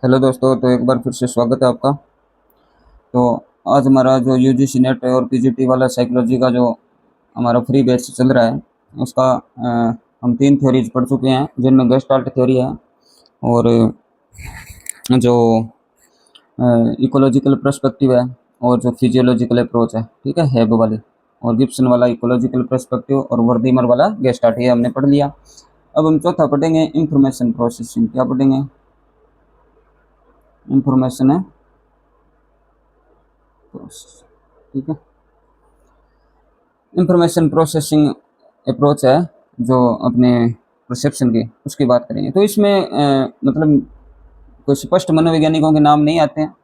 Hello दोस्तों, तो एक बार फिर से स्वागत है आपका। तो आज हमारा जो यूजीसी नेट और पीजीटी वाला साइकोलॉजी का जो हमारा फ्री बैच चल रहा है उसका हम 3 थ्योरीज पढ़ चुके हैं, जिनमें गेस्टाल्ट थ्योरी है और जो इकोलॉजिकल पर्सपेक्टिव है और जो फिजियोलॉजिकल अप्रोच है, ठीक है, हैब वाली, और गिब्सन वाला इकोलॉजिकल पर्सपेक्टिव और वर्दीमर वाला गेस्टाल्ट, ये हमने पढ़ लिया। अब हम चौथा पढ़ेंगे इंफॉर्मेशन प्रोसेसिंग। क्या पढ़ेंगे? इंफॉर्मेशन है प्रोसेस, ठीक है। इंफॉर्मेशन प्रोसेसिंग अप्रोच है जो अपने परसेप्शन की उसकी बात करेंगे। तो इसमें मतलब कोई स्पष्ट मनोवैज्ञानिकों के नाम नहीं आते हैं।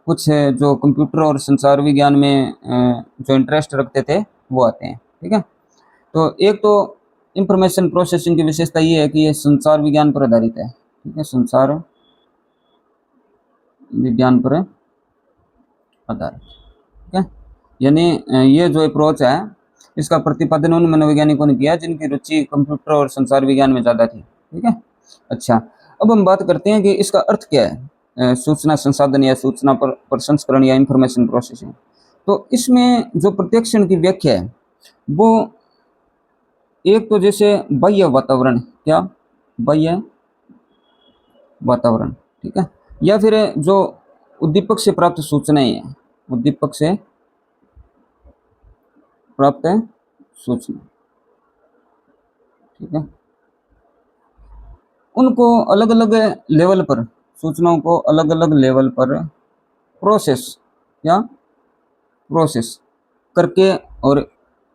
कुछ जो कंप्यूटर और संचार विज्ञान में जो इंटरेस्ट रखते थे वो आते हैं, ठीक है। तो एक तो इंफॉर्मेशन प्रोसेसिंग की विशेषता ये है कि ये संचार विज्ञान पर आधारित है, ठीक है, संचार विज्ञान पर आधारित, ठीक है। यानी ये जो अप्रोच है इसका प्रतिपादन उन मनोवैज्ञानिकों ने किया जिनकी रुचि कंप्यूटर और संचार विज्ञान में ज़्यादा थी, ठीक है। अच्छा, अब हम बात करते हैं कि इसका अर्थ क्या है, सूचना संसाधन या सूचना पर प्रसंस्करण या इंफॉर्मेशन प्रोसेसिंग। तो इसमें जो प्रत्यक्षण की व्याख्या है वो एक तो जैसे बाह्य वातावरण, क्या बाह्य वातावरण, ठीक है, या फिर जो उद्दीपक से प्राप्त सूचनाएं हैं, उद्दीपक से प्राप्त है सूचना, ठीक है, उनको अलग अलग लेवल पर, सूचनाओं को अलग अलग लेवल पर प्रोसेस या प्रोसेस करके और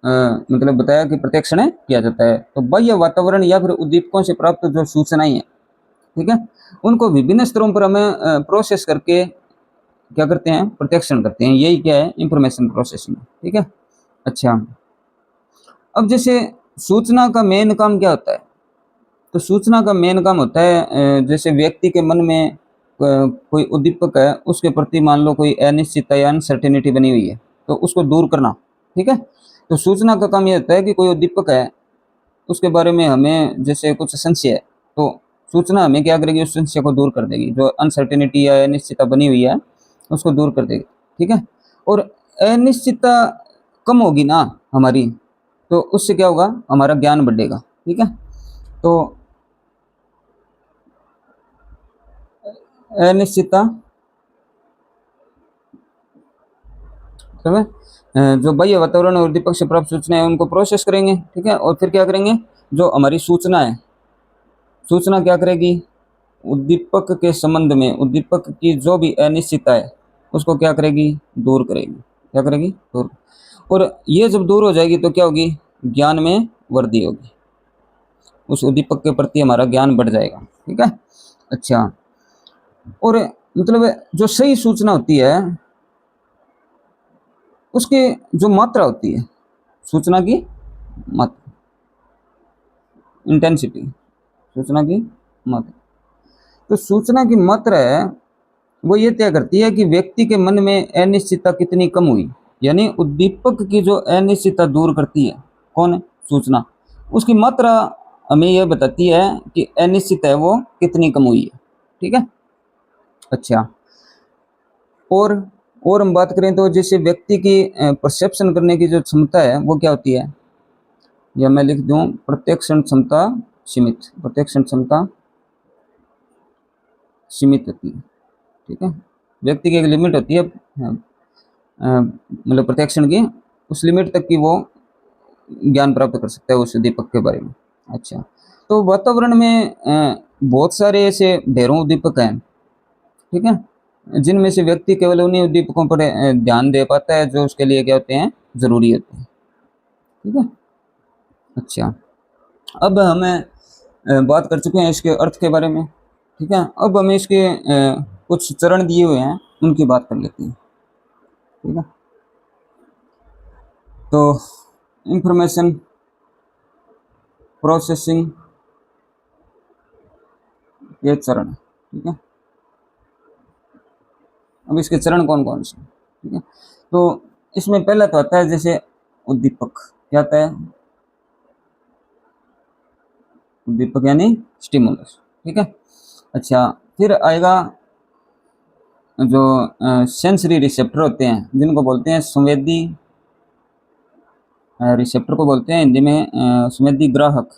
मतलब बताया कि प्रत्यक्षण किया जाता है। तो बाह्य वातावरण या फिर उद्दीपकों से प्राप्त जो सूचनाएं हैं, ठीक है, उनको विभिन्न स्तरों पर हमें प्रोसेस करके क्या करते हैं, प्रत्यक्षण करते हैं। यही क्या है, इंफॉर्मेशन प्रोसेसिंग, ठीक है। अच्छा, अब जैसे सूचना का मेन काम क्या होता है? तो सूचना का मेन काम होता है जैसे व्यक्ति के मन में कोई उद्दीपक है, उसके प्रति मान लो कोई अनिश्चितता या अनसर्टेनिटी बनी हुई है, तो उसको दूर करना, ठीक है। तो सूचना का काम ये होता है कि कोई उद्दीपक है, उसके बारे में हमें जैसे कुछ संशय है, तो सूचना हमें क्या करेगी, उस संशय को दूर कर देगी। जो अनसर्टेनिटी या अनिश्चितता बनी हुई है उसको दूर कर देगी, ठीक है। और अनिश्चितता कम होगी ना हमारी, तो उससे क्या होगा, हमारा ज्ञान बढ़ेगा, ठीक है। तो अनिश्चितता मतलब जो बाह्य वातावरण और उद्दीपक से प्राप्त सूचना है उनको प्रोसेस करेंगे, ठीक है। और फिर क्या करेंगे, जो हमारी सूचना है, सूचना क्या करेगी, उद्दीपक के संबंध में उद्दीपक की जो भी अनिश्चितता है उसको क्या करेगी, दूर करेगी। क्या करेगी, दूर। और ये जब दूर हो जाएगी तो क्या होगी, ज्ञान में वृद्धि होगी, उस उद्दीपक के प्रति हमारा ज्ञान बढ़ जाएगा, ठीक है। अच्छा, और मतलब जो सही सूचना होती है उसकी जो मात्रा होती है, सूचना की मात्रा, इंटेंसिटी, सूचना की मात्रा, तो सूचना की मात्रा है वो ये तय करती है कि व्यक्ति के मन में अनिश्चितता कितनी कम हुई। यानी उद्दीपक की जो अनिश्चितता दूर करती है कौन है, सूचना, उसकी मात्रा हमें यह बताती है कि अनिश्चित है वो कितनी कम हुई है, ठीक है। अच्छा, और और हम बात करें तो जैसे व्यक्ति की परसेप्शन करने की जो क्षमता है वो क्या होती है, या मैं लिख दूं प्रत्यक्षण क्षमता सीमित, प्रत्यक्षण क्षमता सीमित होती है, ठीक है। व्यक्ति की एक लिमिट होती है मतलब प्रत्यक्षण की, उस लिमिट तक की वो ज्ञान प्राप्त कर सकता है उस दीपक के बारे में। अच्छा, तो वातावरण में बहुत सारे ऐसे ढेरों उद्दीपक हैं, ठीक है, जिनमें से व्यक्ति केवल उन्हीं उद्दीपकों पर ध्यान दे पाता है जो उसके लिए क्या होते हैं, जरूरी होते हैं, ठीक है। अच्छा, अब हमें बात कर चुके हैं इसके अर्थ के बारे में, ठीक है। अब हमें इसके कुछ चरण दिए हुए हैं उनकी बात कर लेते हैं, ठीक है। तो इंफॉर्मेशन प्रोसेसिंग ये चरण, ठीक है। अब इसके चरण कौन कौन से, ठीक है। तो इसमें पहला तो आता है जैसे उद्दीपक, क्या आता है, उद्दीपक यानी स्टिमुलस, ठीक है। अच्छा, फिर आएगा जो सेंसरी रिसेप्टर होते हैं, जिनको बोलते हैं संवेदी रिसेप्टर को बोलते हैं हिंदी में संवेदी ग्राहक,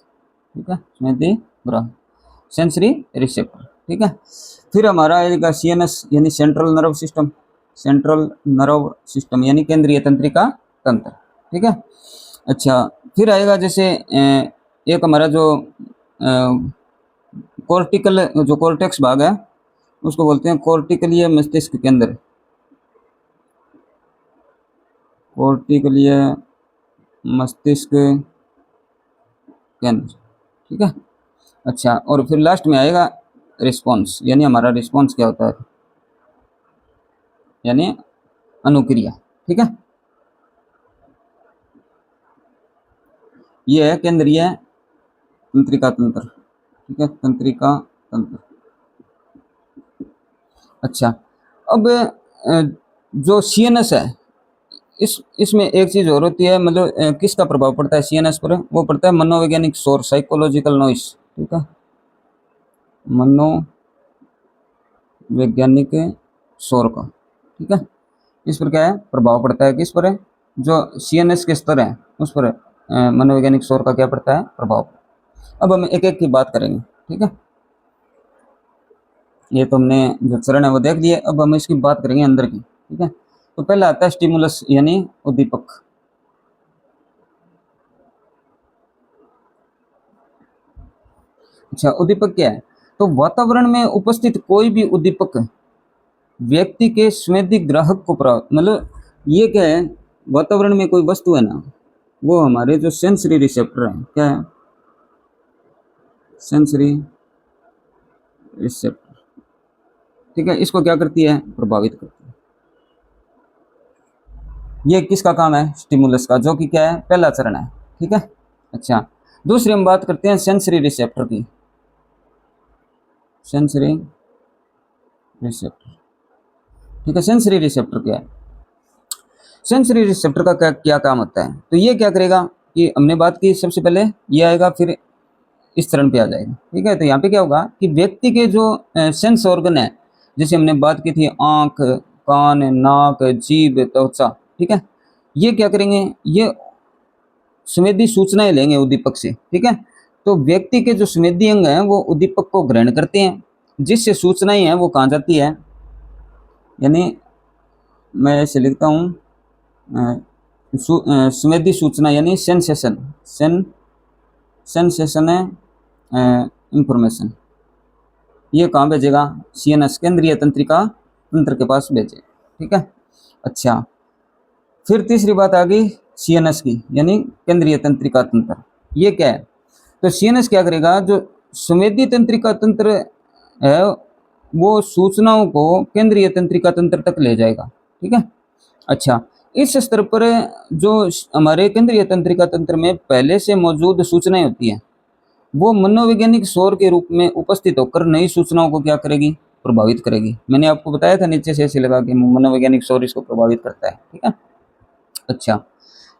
ठीक है, संवेदी ग्राहक, सेंसरी रिसेप्टर, ठीक है। फिर हमारा आएगा सीएनएस यानी central nerve system, central nerve system यानी केंद्रीय तंत्रिका तंत्र, ठीक है। अच्छा, फिर आएगा जैसे एक हमारा जो कॉर्टिकल जो कॉर्टेक्स भाग है उसको बोलते हैं कॉर्टिकलीय मस्तिष्क केंद्र, कॉर्टिकलीय मस्तिष्क केंद्र, ठीक है। अच्छा, और फिर लास्ट में आएगा रिस्पॉन्स यानी हमारा रिस्पॉन्स क्या होता है, यानी अनुक्रिया, ठीक है। ये है केंद्रीय तंत्रिका तंत्र, ठीक है, तंत्रिका तंत्र। अच्छा, अब जो सीएनएस है इसमें एक चीज और होती है, मतलब किसका प्रभाव पड़ता है सीएनएस पर, वो पड़ता है मनोवैज्ञानिक शोर, साइकोलॉजिकल नॉइस, ठीक है, मनोवैज्ञानिक शोर का, ठीक है। इस पर क्या है प्रभाव पड़ता है, किस पर है, जो सीएनएस के स्तर है उस पर मनोवैज्ञानिक शोर का क्या पड़ता है प्रभाव। अब हम एक एक की बात करेंगे, ठीक है। ये तो हमने जो चरण है वो देख लिए, अब हम इसकी बात करेंगे अंदर की, ठीक है। तो पहला आता है स्टिमुलस यानी उद्दीपक। अच्छा, उद्दीपक क्या है, तो वातावरण में उपस्थित कोई भी उद्दीपक व्यक्ति के संवेदी ग्राहक को प्राप्त, मतलब ये क्या है, वातावरण में कोई वस्तु है ना, वो हमारे जो सेंसरी रिसेप्टर है, क्या है, सेंसरी रिसेप्टर, ठीक है, इसको क्या करती है प्रभावित करती है। ये किसका काम है स्टिमुलस का, जो कि क्या है पहला चरण है, ठीक है। अच्छा, दूसरी हम बात करते हैं सेंसरी रिसेप्टर की, सेंसरी रिसेप्टर, ठीक है। सेंसरी रिसेप्टर क्या है, सेंसरी रिसेप्टर का क्या क्या काम होता है, तो ये क्या करेगा कि हमने बात की सबसे पहले ये आएगा, फिर इस चरण पे आ जाएगा, ठीक है। तो यहाँ पे क्या होगा कि व्यक्ति के जो सेंस ऑर्गन है, जैसे हमने बात की थी आंख, कान, नाक, जीभ, त्वचा, ठीक है, ये क्या करेंगे, ये संवेदी सूचनाएं लेंगे उद्दीपक से, ठीक है। तो व्यक्ति के जो संवेदी अंग हैं वो उद्दीपक को ग्रहण करते हैं, जिससे सूचनाएं हैं वो कहाँ जाती है, यानी मैं ऐसे लिखता हूँ संवेदी सूचना यानी सेंसेशन, सेंसेशन है इंफॉर्मेशन, ये कहाँ भेजेगा सीएनएस केंद्रीय तंत्रिका तंत्र के पास भेजे, ठीक है। अच्छा, फिर तीसरी बात आ गई सीएनएस की यानी केंद्रीय तंत्रिका तंत्र, ये क्या है, तो सीएनएस क्या करेगा, जो संवेदी तंत्रिका तंत्र है वो सूचनाओं को केंद्रीय तंत्रिका तंत्र तक ले जाएगा, ठीक है। अच्छा, इस स्तर पर जो हमारे केंद्रीय तंत्रिका तंत्र में पहले से मौजूद सूचनाएं होती हैं वो मनोवैज्ञानिक शोर के रूप में उपस्थित होकर नई सूचनाओं को क्या करेगी प्रभावित करेगी। मैंने आपको बताया था नीचे से ऐसे लगा कि मनोवैज्ञानिक शोर इसको प्रभावित करता है, ठीक है। अच्छा,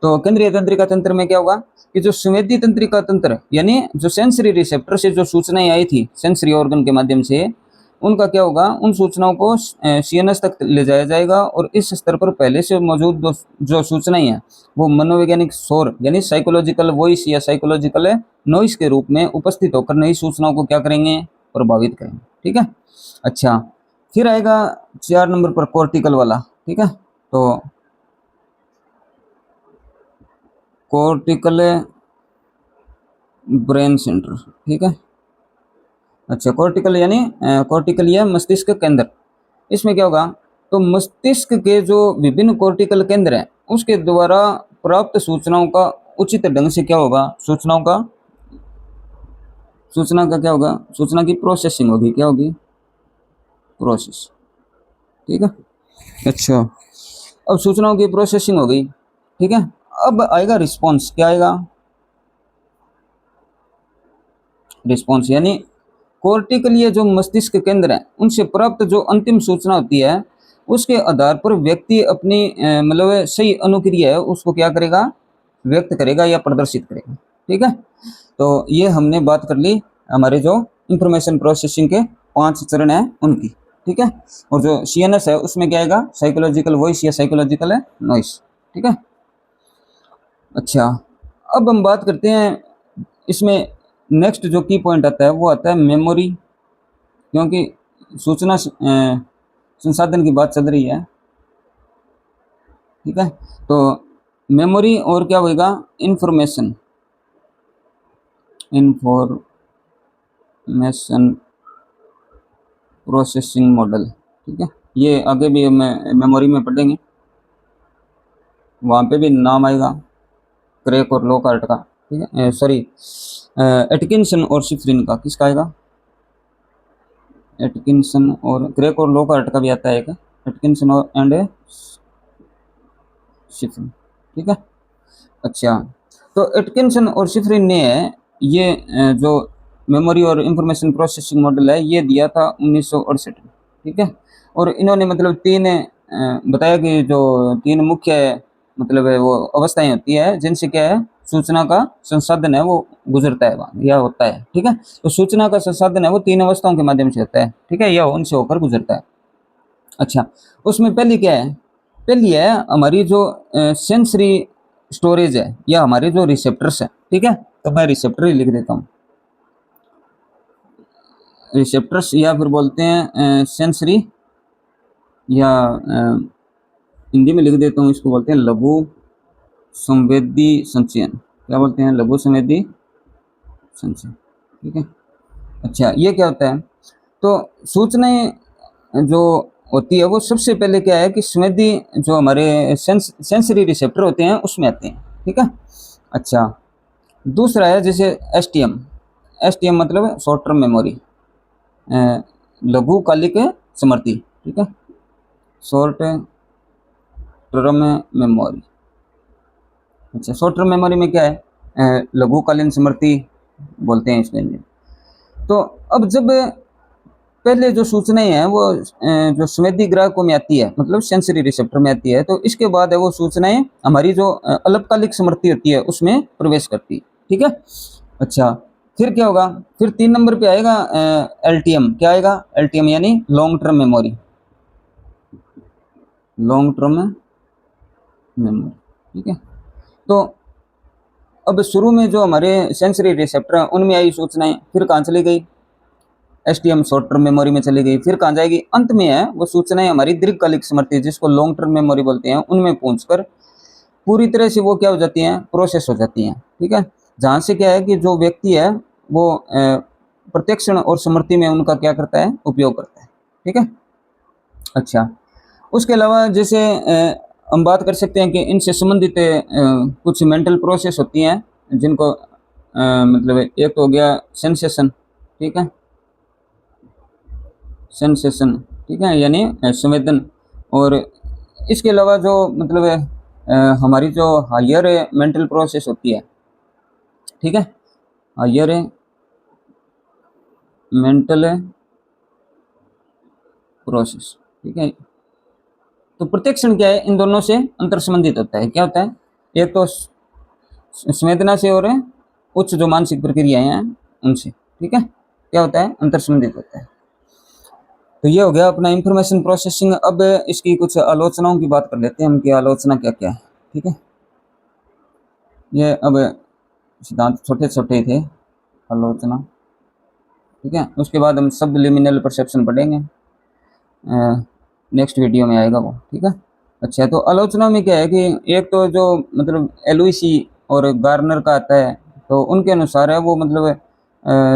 तो केंद्रीय तंत्रिका तंत्र में क्या होगा कि जो संवेदी तंत्रिका तंत्र यानी जो सेंसरी रिसेप्टर से जो सूचनाएं आई थी सेंसरी ऑर्गन के माध्यम से, उनका क्या होगा, उन सूचनाओं को सीएनएस तक ले जाया जाएगा और इस स्तर पर पहले से मौजूद जो सूचनाएं हैं वो मनोवैज्ञानिक शोर यानी साइकोलॉजिकल वॉइस या साइकोलॉजिकल नॉइस के रूप में उपस्थित होकर नई सूचनाओं को क्या करेंगे प्रभावित करेंगे, ठीक है। अच्छा, फिर आएगा 4 नंबर पर कॉर्टिकल वाला, ठीक है। तो कॉर्टिकल ब्रेन सेंटर, ठीक है। अच्छा, कॉर्टिकल यानी कॉर्टिकल या मस्तिष्क केंद्र, इसमें क्या होगा, तो मस्तिष्क के जो विभिन्न कॉर्टिकल केंद्र हैं उसके द्वारा प्राप्त सूचनाओं का उचित ढंग से क्या होगा, सूचना का क्या होगा, सूचना की प्रोसेसिंग होगी, क्या होगी प्रोसेस, ठीक है। अच्छा, अब सूचनाओं की प्रोसेसिंग हो गई, ठीक है। अब आएगा रिस्पॉन्स, क्या आएगा रिस्पॉन्स यानी कॉर्टिकल जो मस्तिष्क केंद्र है उनसे प्राप्त जो अंतिम सूचना होती है उसके आधार पर व्यक्ति अपनी मतलब सही अनुक्रिया है उसको क्या करेगा व्यक्त करेगा या प्रदर्शित करेगा, ठीक है। तो ये हमने बात कर ली हमारे जो इंफॉर्मेशन प्रोसेसिंग के 5 चरण है उनकी, ठीक है। और जो CNS है उसमें क्या आएगा, साइकोलॉजिकल वॉइस या साइकोलॉजिकल नॉइस, ठीक है। अच्छा, अब हम बात करते हैं इसमें नेक्स्ट जो की पॉइंट आता है वो आता है मेमोरी, क्योंकि सूचना संसाधन की बात चल रही है, ठीक है। तो मेमोरी और क्या होएगा, इंफॉर्मेशन प्रोसेसिंग मॉडल, ठीक है। ये आगे भी हम मेमोरी में पढ़ेंगे, वहाँ पे भी नाम आएगा क्रेक और लोकहार्ट का, ठीक है। सॉरी, एटकिंसन और शिफ्रिन का, किसका आएगा, एटकिंसन और क्रेक और लोकहार्ट का भी आता है एक, एटकिंसन और एंड शिफ्रिन, ठीक है। अच्छा, तो एटकिंसन और शिफ्रिन ने ये जो मेमोरी और इंफॉर्मेशन प्रोसेसिंग मॉडल है ये दिया था 1968 में, ठीक है। और इन्होंने मतलब बताया कि जो 3 मुख्य मतलब है वो अवस्थाएं होती है जिनसे क्या है सूचना का संसाधन है वो गुजरता है वहाँ या होता है, ठीक है। तो सूचना का संसाधन है वो 3 अवस्थाओं के माध्यम से होता है, ठीक है, या उनसे होकर गुजरता है। अच्छा, उसमें पहली क्या है, पहली है हमारी जो सेंसरी स्टोरेज है या हमारे जो रिसेप्टर्स है, ठीक है। तो मैं रिसेप्टर ही लिख देता हूँ, रिसेप्टर्स या फिर बोलते हैं सेंसरी, या हिंदी में लिख देता हूँ, इसको बोलते हैं लघु संवेदी संचयन, क्या बोलते हैं, लघु संवेदी संचयन, ठीक है। अच्छा, ये क्या होता है, तो सूचनाएं जो होती है वो सबसे पहले क्या है कि संवेदी जो हमारे सेंसरी रिसेप्टर होते हैं उसमें आते हैं, ठीक है। अच्छा, दूसरा है जैसे एस टी एम मतलब शॉर्ट टर्म मेमोरी, लघुकालिक स्मृति, ठीक है, शॉर्ट टर्म मेमोरी। अच्छा, शॉर्ट टर्म मेमोरी में क्या है, लघुकालीन स्मृति बोलते हैं इसके लिए। तो अब जब पहले जो सूचनाएं हैं वो जो संवेदी ग्राहकों में आती है मतलब सेंसरी रिसेप्टर में आती है, तो इसके बाद है वो सूचनाएं हमारी जो अल्पकालिक स्मृति होती है उसमें प्रवेश करती है, ठीक है। अच्छा, फिर क्या होगा, फिर 3 नंबर पे आएगा LTM, क्या आएगा, LTM यानी long term memory, long term memory, ठीक है। तो अब शुरू में जो हमारे सेंसरी रिसेप्टर हैं उनमें आई सूचनाएं फिर कहाँ चली गई, STM शॉर्ट टर्म मेमोरी में चली गई, फिर कहाँ जाएगी, अंत में है वो सूचनाएं हमारी दीर्घकालिक स्मृति जिसको लॉन्ग टर्म मेमोरी बोलते हैं उनमें पहुंचकर पूरी तरह से वो क्या हो जाती हैं, प्रोसेस हो जाती हैं, ठीक है। जहाँ से क्या है कि जो व्यक्ति है वो प्रत्यक्षण और स्मृति में उनका क्या करता है, उपयोग करता है, ठीक है। अच्छा, उसके अलावा जैसे हम बात कर सकते हैं कि इनसे संबंधित कुछ मेंटल प्रोसेस होती हैं जिनको मतलब एक तो हो गया सेंसेशन, ठीक है, सेंसेशन, ठीक है, यानी संवेदन। और इसके अलावा जो मतलब हमारी जो हायर मेंटल प्रोसेस होती है, ठीक है, हायर मेंटल प्रोसेस, ठीक है। तो प्रत्यक्षण क्या है, इन दोनों से अंतर संबंधित होता है, क्या होता है, एक तो संवेदना से और उच्च जो मानसिक प्रक्रियाएं हैं उनसे, ठीक है, क्या होता है, अंतर संबंधित होता है। तो ये हो गया अपना इंफॉर्मेशन प्रोसेसिंग। अब इसकी कुछ आलोचनाओं की बात कर लेते हैं हम कि आलोचना क्या क्या है, ठीक है। ये अब सिद्धांत छोटे छोटे थे, आलोचना, ठीक है। उसके बाद हम सबलिमिनल परसेप्शन पढ़ेंगे, नेक्स्ट वीडियो में आएगा वो, ठीक है। अच्छा, तो आलोचना में क्या है कि एक तो जो मतलब एलुइसी और गार्नर का आता है, तो उनके अनुसार है वो मतलब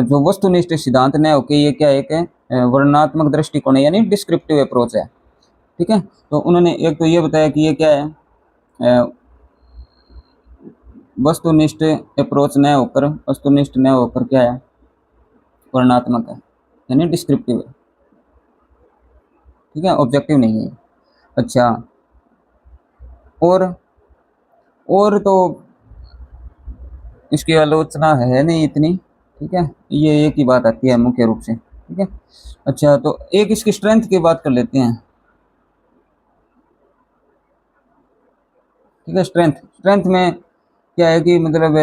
जो वस्तुनिष्ठ सिद्धांत न होके ये क्या है, एक वर्णनात्मक दृष्टिकोण है यानी डिस्क्रिप्टिव अप्रोच है, ठीक है। तो उन्होंने एक तो ये बताया कि ये क्या है, वस्तुनिष्ठ अप्रोच न होकर, वस्तुनिष्ठ न होकर क्या है, वर्णनात्मक है यानी डिस्क्रिप्टिव है, ठीक है, ऑब्जेक्टिव नहीं है। अच्छा, और तो इसकी आलोचना है नहीं इतनी, ठीक है, ये एक ही बात आती है मुख्य रूप से, ठीक है। अच्छा, तो एक इसकी स्ट्रेंथ की बात कर लेते हैं, ठीक है। स्ट्रेंथ में क्या है कि मतलब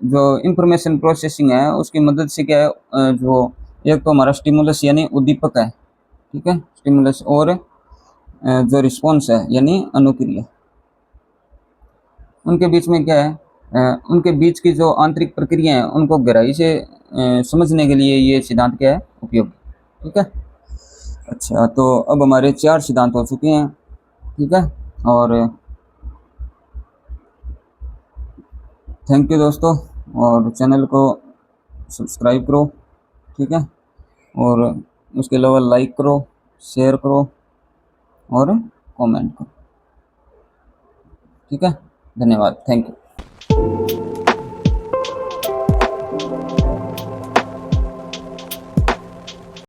जो इंफॉर्मेशन प्रोसेसिंग है उसकी मदद से क्या है, जो एक तो हमारा स्टिमुलस यानी उद्दीपक है, ठीक है, स्टिमुलस, और जो रिस्पॉन्स है यानी अनुक्रिया। उनके बीच में क्या है, उनके बीच की जो आंतरिक प्रक्रिया है उनको गहराई से समझने के लिए ये सिद्धांत क्या है, उपयोगी। ठीक है। अच्छा, तो अब हमारे 4 सिद्धांत हो चुके हैं, ठीक है। और थैंक यू दोस्तों, और चैनल को सब्सक्राइब करो, ठीक है, और उसके अलावा लाइक करो, शेयर करो और कमेंट करो, ठीक है। धन्यवाद, थैंक यू।